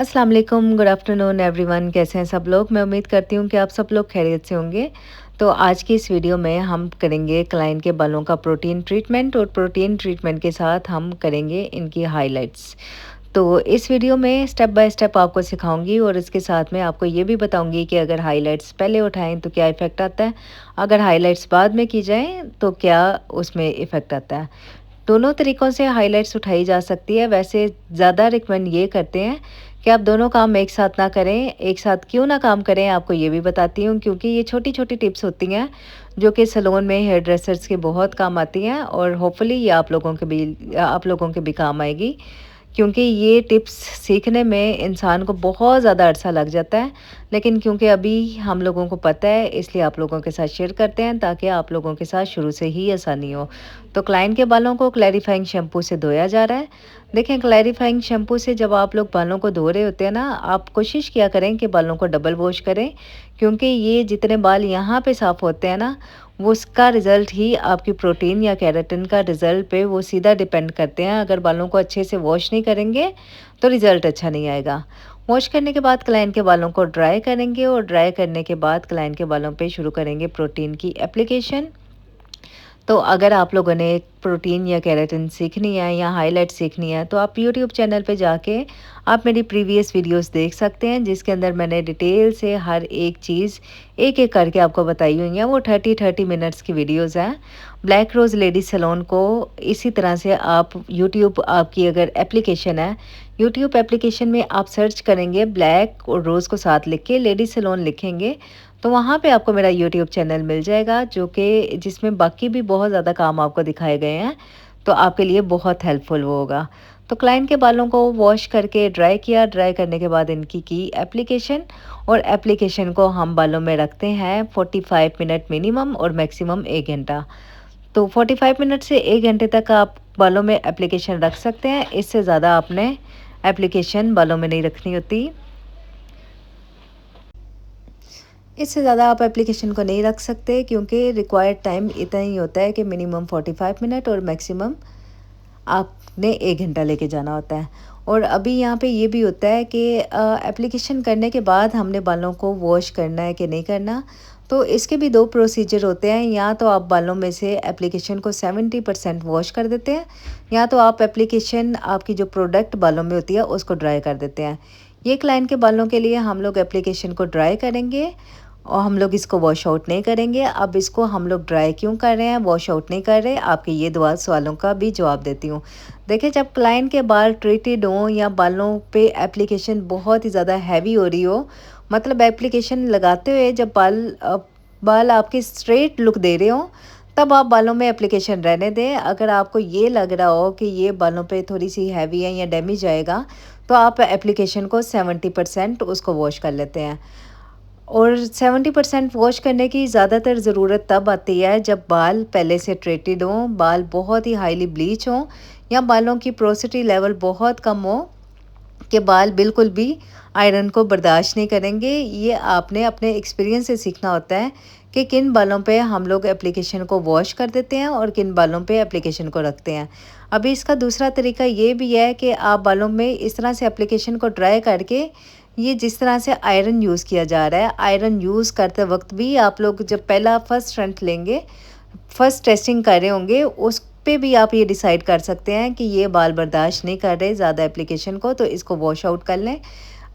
अस्सलाम वालेकुम, good afternoon everyone. कैसे हैं सब लोग? मैं उम्मीद करती हूँ कि आप सब लोग खैरियत से होंगे। तो आज की इस वीडियो में हम करेंगे क्लाइंट के बालों का प्रोटीन ट्रीटमेंट और प्रोटीन ट्रीटमेंट के साथ हम करेंगे इनकी हाइलाइट्स। तो इस वीडियो में स्टेप बाय स्टेप आपको सिखाऊंगी और इसके साथ में आपको ये भी बताऊंगी कि अगर हाइलाइट्स पहले उठाएं तो क्या इफ़ेक्ट आता है, अगर हाइलाइट्स बाद में की जाएँ तो क्या उसमें इफ़ेक्ट आता है। दोनों तरीक़ों से हाइलाइट्स उठाई जा सकती है। वैसे ज़्यादा रिकमेंड ये करते हैं कि आप दोनों काम एक साथ ना करें। एक साथ क्यों ना काम करें आपको ये भी बताती हूँ, क्योंकि ये छोटी-छोटी टिप्स होती हैं जो कि सैलून में हेयर ड्रेसर्स के बहुत काम आती हैं और होपफुली ये आप लोगों के भी काम आएगी। क्योंकि ये टिप्स सीखने में इंसान को बहुत ज़्यादा अरसा लग जाता है, लेकिन क्योंकि अभी हम लोगों को पता है इसलिए आप लोगों के साथ शेयर करते हैं ताकि आप लोगों के साथ शुरू से ही आसानी हो। तो क्लाइंट के बालों को क्लैरिफाइंग शैम्पू से धोया जा रहा है। देखें, क्लैरिफाइंग शैम्पू से जब आप लोग बालों को धो रहे होते हैं ना, आप कोशिश किया करें कि बालों को डबल वॉश करें, क्योंकि ये जितने बाल यहाँ पे साफ़ होते हैं ना, वो उसका रिज़ल्ट ही आपकी प्रोटीन या केराटिन का रिज़ल्ट पे वो सीधा डिपेंड करते हैं। अगर बालों को अच्छे से वॉश नहीं करेंगे तो रिज़ल्ट अच्छा नहीं आएगा। वॉश करने के बाद क्लाइंट के बालों को ड्राई करेंगे और ड्राई करने के बाद क्लाइंट के बालों पे शुरू करेंगे प्रोटीन की एप्लीकेशन। तो अगर आप लोगों ने प्रोटीन या केराटिन सीखनी है या हाइलाइट सीखनी है तो आप यूट्यूब चैनल पे जाके आप मेरी प्रीवियस वीडियोस देख सकते हैं, जिसके अंदर मैंने डिटेल से हर एक चीज़ एक-एक करके आपको बताई हुई है। वो 30-30 मिनट्स की वीडियोस हैं। ब्लैक रोज़ लेडीज सैलून को इसी तरह से आप यूट्यूब आपकी अगर एप्लीकेशन है, यूट्यूब एप्लीकेशन में आप सर्च करेंगे ब्लैक और रोज़ को साथ लिख के लेडीज सैलून लिखेंगे, तो वहाँ पे आपको मेरा यूट्यूब चैनल मिल जाएगा, जो कि जिसमें बाकी भी बहुत ज़्यादा काम आपको दिखाए गए हैं, तो आपके लिए बहुत हेल्पफुल वो होगा। तो क्लाइंट के बालों को वॉश करके ड्राई किया, ड्राई करने के बाद इनकी की एप्लीकेशन, और एप्लीकेशन को हम बालों में रखते हैं 45 मिनट मिनिमम और मैक्सिमम 1 घंटा। तो 45 मिनट से 1 घंटे तक आप बालों में एप्लीकेशन रख सकते हैं। इससे ज़्यादा आपने एप्लीकेशन बालों में नहीं रखनी होती। इससे ज़्यादा आप एप्लीकेशन को नहीं रख सकते, क्योंकि रिक्वायर्ड टाइम इतना ही होता है कि मिनिमम 45 मिनट और मैक्सिमम आपने 1 घंटा लेके जाना होता है। और अभी यहाँ पे ये भी होता है कि एप्लीकेशन करने के बाद हमने बालों को वॉश करना है कि नहीं करना। तो इसके भी 2 प्रोसीजर होते हैं। या तो आप बालों में से एप्लीकेशन को 70% वॉश कर देते हैं, या तो आप एप्लीकेशन आपकी जो प्रोडक्ट बालों में होती है उसको ड्राई कर देते हैं। ये क्लाइंट के बालों के लिए हम लोग एप्लीकेशन को ड्राई करेंगे और हम लोग इसको वॉश आउट नहीं करेंगे। अब इसको हम लोग ड्राई क्यों कर रहे हैं, वॉश आउट नहीं कर रहे, आपके ये 2 सवालों का भी जवाब देती हूँ। देखिए, जब क्लाइंट के बाल ट्रीटेड हों या बालों पे एप्लीकेशन बहुत ही ज़्यादा हैवी हो रही हो, मतलब एप्लीकेशन लगाते हुए जब बाल आपके स्ट्रेट लुक दे रहे हों, तब आप बालों में एप्लीकेशन रहने दें। अगर आपको ये लग रहा हो कि ये बालों पे थोड़ी सी हैवी है या डैमेज आएगा, तो आप एप्लीकेशन को 70% उसको वॉश कर लेते हैं। और 70% वॉश करने की ज़्यादातर ज़रूरत तब आती है जब बाल पहले से ट्रीटेड हों, बाल बहुत ही हाईली ब्लीच हों, या बालों की पोरोसिटी लेवल बहुत कम हो कि बाल बिल्कुल भी आयरन को बर्दाश्त नहीं करेंगे। ये आपने अपने एक्सपीरियंस से सीखना होता है कि किन बालों पे हम लोग एप्लीकेशन को वॉश कर देते हैं और किन बालों पे एप्लीकेशन को रखते हैं। अभी इसका दूसरा तरीका ये भी है कि आप बालों में इस तरह से एप्लीकेशन को ड्राई करके, ये जिस तरह से आयरन यूज़ किया जा रहा है, आयरन यूज़ करते वक्त भी आप लोग जब पहला फर्स्ट स्ट्रेंथ लेंगे, फर्स्ट टेस्टिंग कर रहे होंगे, उस पे भी आप ये डिसाइड कर सकते हैं कि ये बाल बर्दाश्त नहीं कर रहे ज़्यादा एप्लीकेशन को, तो इसको वॉश आउट कर लें।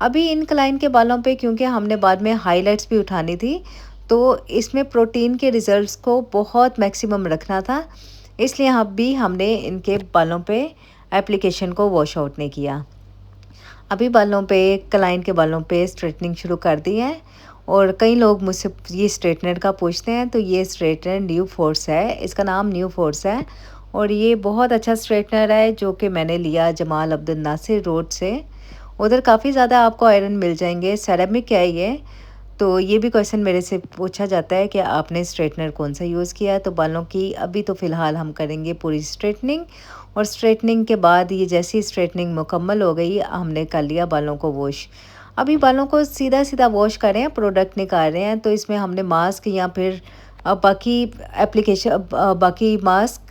अभी इन क्लाइंट के बालों पे क्योंकि हमने बाद में हाइलाइट्स भी उठानी थी, तो इसमें प्रोटीन के रिजल्ट्स को बहुत मैक्सिमम रखना था, इसलिए हमने इनके बालों पे एप्लीकेशन को वॉश आउट नहीं किया। अभी क्लाइंट के बालों पे स्ट्रेटनिंग शुरू कर दी है, और कई लोग मुझसे ये स्ट्रेटनर का पूछते हैं। तो ये स्ट्रेटनर न्यू फोर्स है, इसका नाम न्यू फोर्स है, और ये बहुत अच्छा स्ट्रेटनर है जो कि मैंने लिया जमाल अब्दुल नासिर रोड से। उधर काफ़ी ज़्यादा आपको आयरन मिल जाएंगे। सेरेमिक है ये। तो ये भी क्वेश्चन मेरे से पूछा जाता है कि आपने स्ट्रेटनर कौन सा यूज़ किया है। तो बालों की अभी तो फ़िलहाल हम करेंगे पूरी स्ट्रेटनिंग, और स्ट्रेटनिंग के बाद ये जैसी स्ट्रेटनिंग मुकम्मल हो गई, हमने कर लिया बालों को वॉश। अभी बालों को सीधा सीधा वॉश कर रहे हैं, प्रोडक्ट निकाल रहे हैं। तो इसमें हमने मास्क या फिर बाकी मास्क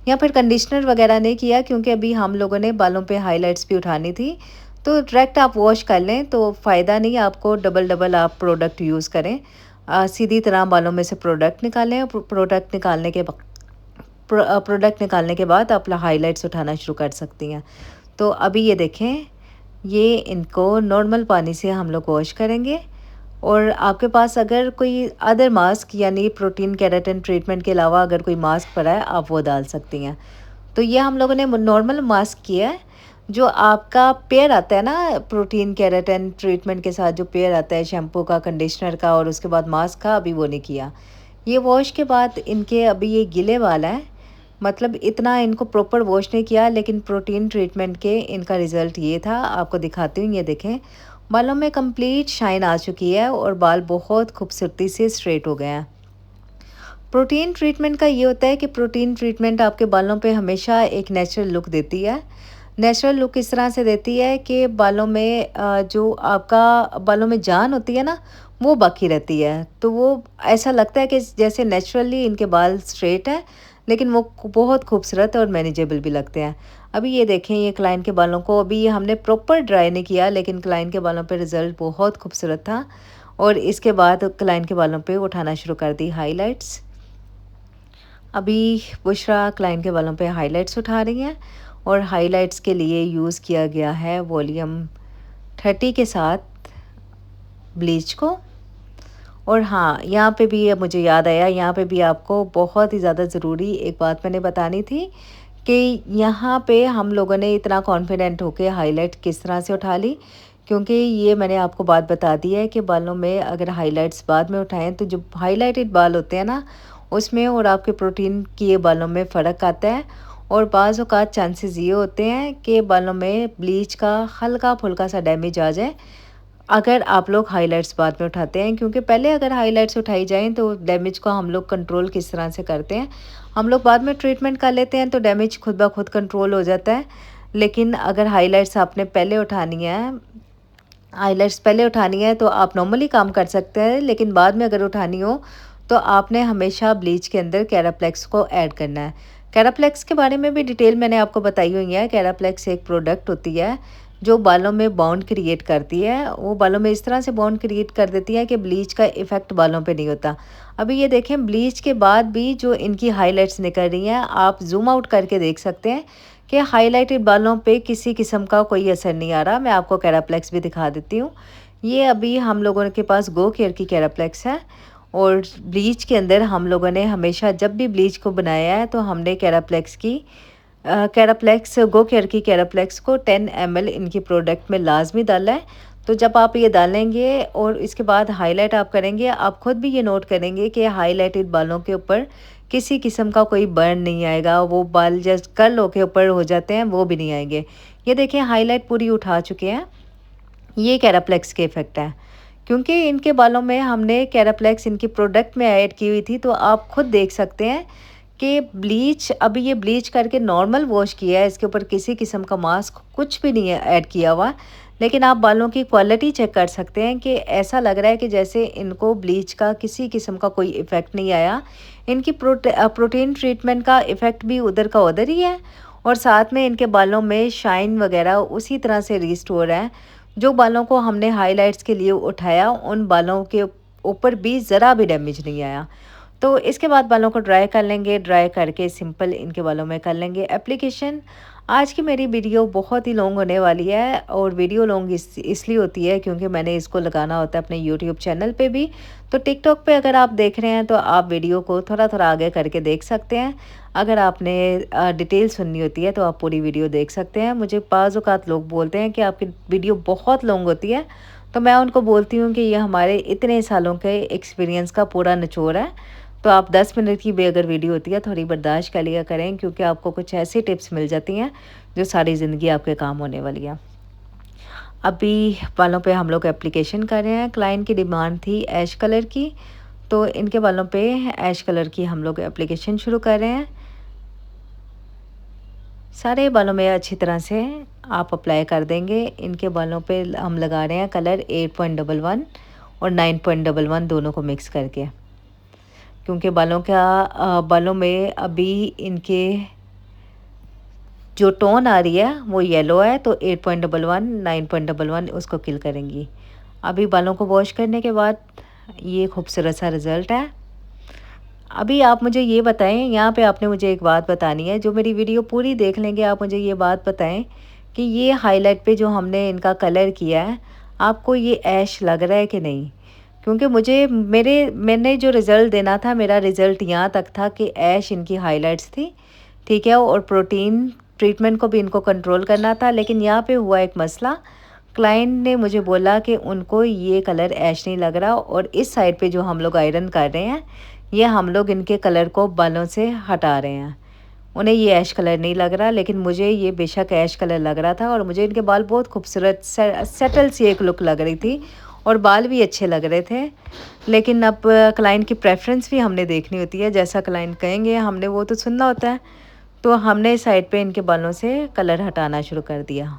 या फिर कंडीशनर वगैरह नहीं किया, क्योंकि अभी हम लोगों ने बालों पे हाइलाइट्स भी उठानी थी। तो डायरेक्ट आप वॉश कर लें तो फ़ायदा नहीं, आपको डबल आप प्रोडक्ट यूज़ करें। सीधी तरह बालों में से प्रोडक्ट निकालें और प्रोडक्ट निकालने के बाद आप हाइलाइट्स उठाना शुरू कर सकती हैं। तो अभी ये देखें, ये इनको नॉर्मल पानी से हम लोग वॉश करेंगे। और आपके पास अगर कोई अदर मास्क यानी प्रोटीन केराटिन ट्रीटमेंट के अलावा अगर कोई मास्क पड़ा है, आप वो डाल सकती हैं। तो ये हम लोगों ने नॉर्मल मास्क किया है। जो आपका पेयर आता है ना प्रोटीन केराटिन ट्रीटमेंट के साथ, जो पेयर आता है शैम्पू का, कंडीशनर का और उसके बाद मास्क का, अभी वो नहीं किया। ये वॉश के बाद इनके अभी ये गीले वाला है, मतलब इतना इनको प्रॉपर वॉश नहीं किया, लेकिन प्रोटीन ट्रीटमेंट के इनका रिज़ल्ट ये था। आपको दिखाती हूँ, ये देखें, बालों में कंप्लीट शाइन आ चुकी है और बाल बहुत खूबसूरती से स्ट्रेट हो गए हैं। प्रोटीन ट्रीटमेंट का ये होता है कि प्रोटीन ट्रीटमेंट आपके बालों पे हमेशा एक नेचुरल लुक देती है। नेचुरल लुक इस तरह से देती है कि बालों में जो आपका बालों में जान होती है ना, वो बाकी रहती है। तो वो ऐसा लगता है कि जैसे नेचुरली इनके बाल स्ट्रेट हैं, लेकिन वो बहुत खूबसूरत और मैनेजेबल भी लगते हैं। अभी ये देखें, ये क्लाइंट के बालों को अभी ये हमने प्रॉपर ड्राई नहीं किया, लेकिन क्लाइंट के बालों पे रिज़ल्ट बहुत खूबसूरत था। और इसके बाद क्लाइंट के बालों पे उठाना शुरू कर दी हाइलाइट्स। अभी बुशरा क्लाइंट के बालों पे हाइलाइट्स उठा रही हैं और हाइलाइट्स के लिए यूज़ किया गया है वॉल्यूम 30 के साथ ब्लीच को। और हाँ, यहाँ पे भी अब मुझे याद आया, यहाँ पे भी आपको बहुत ही ज़्यादा ज़रूरी एक बात मैंने बतानी थी कि यहाँ पे हम लोगों ने इतना कॉन्फिडेंट होके हाइलाइट किस तरह से उठा ली, क्योंकि ये मैंने आपको बात बता दी है कि बालों में अगर हाइलाइट्स बाद में उठाएं तो जो हाइलाइटेड बाल होते हैं ना, उसमें और आपके प्रोटीन किए बालों में फ़र्क आता है। और बाज़ औक़ात चांसेस ये होते हैं कि बालों में ब्लीच का हल्का फुल्का सा डैमेज आ जाए अगर आप लोग हाइलाइट्स बाद में उठाते हैं, क्योंकि पहले अगर हाइलाइट्स उठाई जाएँ तो डैमेज को हम लोग कंट्रोल किस तरह से करते हैं, हम लोग बाद में ट्रीटमेंट कर लेते हैं तो डैमेज खुद ब खुद कंट्रोल हो जाता है। लेकिन अगर हाइलाइट्स पहले उठानी है तो आप नॉर्मली काम कर सकते हैं, लेकिन बाद में अगर उठानी हो तो आपने हमेशा ब्लीच के अंदर कैराप्लेक्स को ऐड करना है। कैराप्लेक्स के बारे में भी डिटेल मैंने आपको बताई हुई है। कैराप्लेक्स एक प्रोडक्ट होती है जो बालों में बॉन्ड क्रिएट करती है। वो बालों में इस तरह से बॉन्ड क्रिएट कर देती है कि ब्लीच का इफ़ेक्ट बालों पे नहीं होता। अभी ये देखें, ब्लीच के बाद भी जो इनकी हाइलाइट्स निकल रही हैं, आप ज़ूम आउट करके देख सकते हैं कि हाइलाइटेड बालों पे किसी किस्म का कोई असर नहीं आ रहा। मैं आपको कैराप्लेक्स भी दिखा देती हूँ। ये अभी हम लोगों के पास गो केयर की कैराप्लेक्स है। और ब्लीच के अंदर हम लोगों ने हमेशा जब भी ब्लीच को बनाया है तो हमने कैराप्लेक्स गो केयर की कैराप्लेक्स को 10 ml इनकी प्रोडक्ट में लाजमी डाला है। तो जब आप ये डालेंगे और इसके बाद हाईलाइट आप करेंगे, आप खुद भी ये नोट करेंगे कि हाईलाइटेड बालों के ऊपर किसी किस्म का कोई बर्न नहीं आएगा। वो बाल जस्ट कर्ल होके ऊपर हो जाते हैं, वो भी नहीं आएंगे। ये देखें, हाईलाइट पूरी उठा चुके हैं। ये कैराप्लेक्स के इफ़ेक्ट है, क्योंकि इनके बालों में हमने कैराप्लेक्स इनकी प्रोडक्ट में ऐड की हुई थी। तो आप खुद देख सकते हैं कि ब्लीच, अभी ये ब्लीच करके नॉर्मल वॉश किया है, इसके ऊपर किसी किस्म का मास्क कुछ भी नहीं है ऐड किया हुआ। लेकिन आप बालों की क्वालिटी चेक कर सकते हैं कि ऐसा लग रहा है कि जैसे इनको ब्लीच का किसी किस्म का कोई इफ़ेक्ट नहीं आया। इनकी प्रोटीन ट्रीटमेंट का इफ़ेक्ट भी उधर का उधर ही है, और साथ में इनके बालों में शाइन वगैरह उसी तरह से रिस्टोर है। जो बालों को हमने हाइलाइट्स के लिए उठाया, उन बालों के ऊपर भी ज़रा भी डैमेज नहीं आया। तो इसके बाद बालों को ड्राई कर लेंगे। ड्राई करके सिंपल इनके बालों में कर लेंगे एप्लीकेशन। आज की मेरी वीडियो बहुत ही लॉन्ग होने वाली है, और वीडियो लॉन्ग इसलिए होती है क्योंकि मैंने इसको लगाना होता है अपने यूट्यूब चैनल पे भी। तो टिकटॉक पे अगर आप देख रहे हैं तो आप वीडियो को थोड़ा थोड़ा आगे करके देख सकते हैं। अगर आपने डिटेल सुननी होती है तो आप पूरी वीडियो देख सकते हैं। मुझे बाज़ औक़ात लोग बोलते हैं कि आपकी वीडियो बहुत लॉन्ग होती है, तो मैं उनको बोलती हूँ कि ये हमारे इतने सालों के एक्सपीरियंस का पूरा निचोड़ है। तो आप 10 मिनट की भी अगर वीडियो होती है, थोड़ी बर्दाश्त कर लिया करें, क्योंकि आपको कुछ ऐसी टिप्स मिल जाती हैं जो सारी ज़िंदगी आपके काम होने वाली है। अभी बालों पे हम लोग एप्लीकेशन कर रहे हैं। क्लाइंट की डिमांड थी ऐश कलर की, तो इनके बालों पे ऐश कलर की हम लोग एप्लीकेशन शुरू कर रहे हैं। सारे बालों में अच्छी तरह से आप अप्लाई कर देंगे। इनके बालों पे हम लगा रहे हैं कलर 8.11 और 9.11 दोनों को मिक्स करके, क्योंकि बालों में अभी इनके जो टोन आ रही है वो येलो है, तो 8.11 9.11 उसको किल करेंगी। अभी बालों को वॉश करने के बाद ये खूबसूरत सा रिज़ल्ट है। अभी आप मुझे ये बताएं, यहाँ पे आपने मुझे एक बात बतानी है, जो मेरी वीडियो पूरी देख लेंगे आप मुझे ये बात बताएं कि ये हाईलाइट पे जो हमने इनका कलर किया है, आपको ये ऐश लग रहा है कि नहीं? क्योंकि मैंने जो रिज़ल्ट देना था, मेरा रिज़ल्ट यहाँ तक था कि ऐश इनकी हाइलाइट्स थी, ठीक है, और प्रोटीन ट्रीटमेंट को भी इनको कंट्रोल करना था। लेकिन यहाँ पे हुआ एक मसला, क्लाइंट ने मुझे बोला कि उनको ये कलर ऐश नहीं लग रहा, और इस साइड पे जो हम लोग आयरन कर रहे हैं, ये हम लोग इनके कलर को बालों से हटा रहे हैं। उन्हें ये ऐश कलर नहीं लग रहा, लेकिन मुझे ये बेशक ऐश कलर लग रहा था, और मुझे इनके बाल बहुत खूबसूरत सेटल सी एक लुक लग रही थी, और बाल भी अच्छे लग रहे थे। लेकिन अब क्लाइंट की प्रेफरेंस भी हमने देखनी होती है, जैसा क्लाइंट कहेंगे हमने वो तो सुनना होता है। तो हमने इस साइड पे इनके बालों से कलर हटाना शुरू कर दिया।